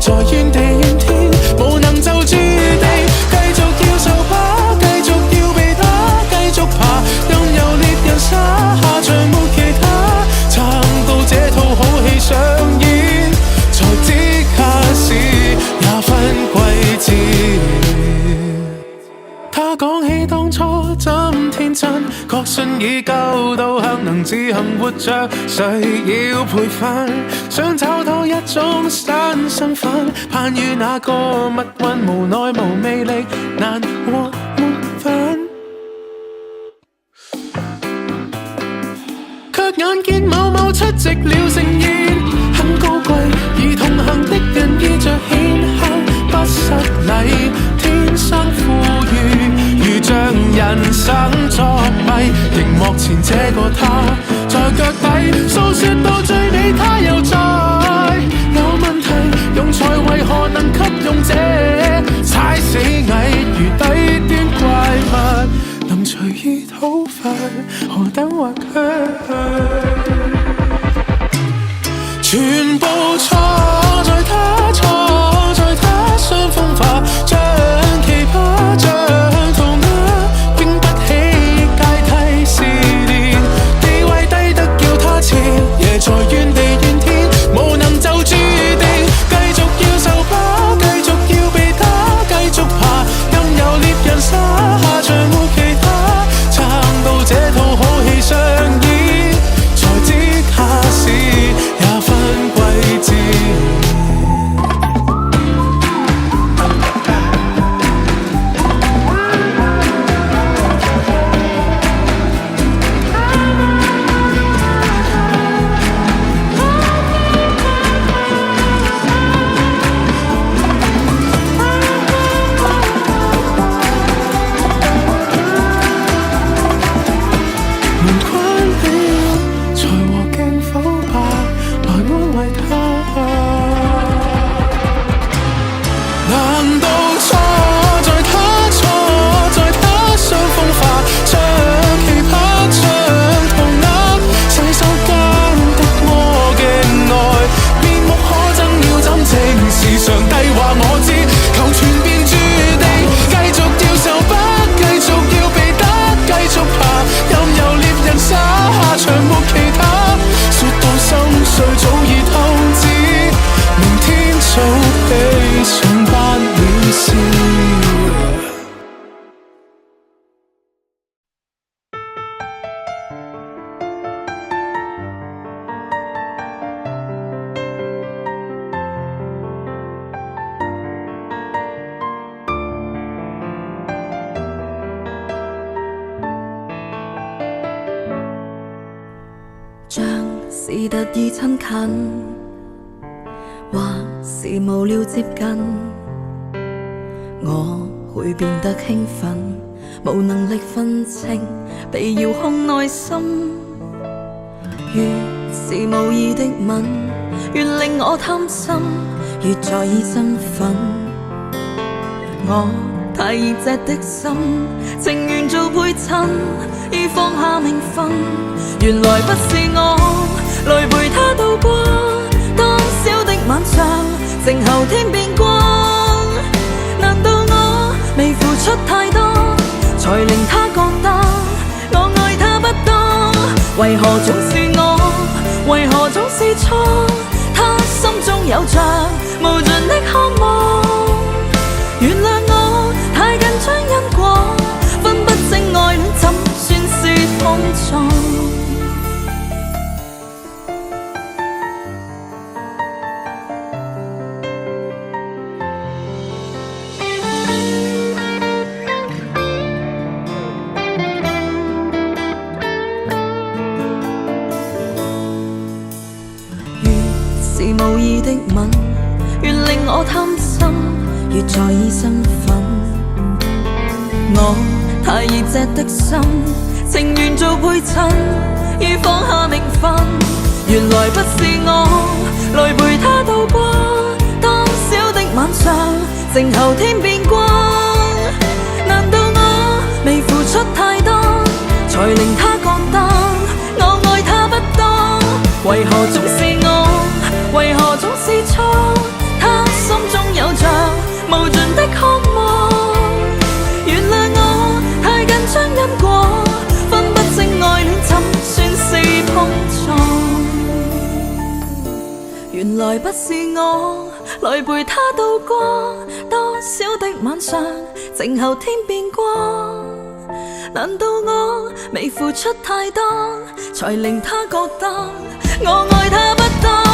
在原地怨天，無能就駐地，繼續要受把，繼續要被打，繼續爬，任由獵人殺，下場沒其他，撐到這套好戲上演，才即刻是也分季節。他講起當初怎天真，確信已夠到向能自行活着，誰要培訓？想找到一種新身份，盼與那個密運，無奈無魅力，難獲滿分。卻眼見某某出席了盛宴，很高貴，而同行的人衣着顯赫不失禮，天生富裕，如像人生作弊。熒幕前這個他，在腳底訴說到最尾，他又再有問題，用才為何能給用者踩死蟻如低端怪物，能隨意討伐，何等或卻全部錯在他，錯在他雙風化，像奇葩，像塗鴉，經不起階梯試煉，地位低得叫他前，夜在原地怨天，無能就駐地，繼續要受把，繼續要被打，繼續爬，任由獵人殺，下場沒其他，撐到這套好戲上演，才即刻是也分季節。是特意親近，還是無聊接近？我會變得興奮，無能力分清被遙控內心。越是無意的吻，越令我貪心，越在意身份。我太熱隻的心，情願做配襯，已放下名分。原來不是我來陪他度過當宵的晚上，靜候天變光。難道我未付出太多，才令他覺得我愛他不多？為何總是我？為何總是錯？他心中有着無盡的渴望。原諒我太緊張因果，分不清愛戀怎算是碰撞。是無意的吻，越令我貪心，越在意身份。我太熱隻的心，情願做配襯，已放下名分。原來不是我來陪他度過當宵的晚上，靜候天變光。難道我未付出太多，才令他覺得我愛他不多？為何總是我？為何總是錯？他心原來不是我來陪他度過多少的晚上，靜候天變光。難道我未付出太多，才令他覺得我愛他不多？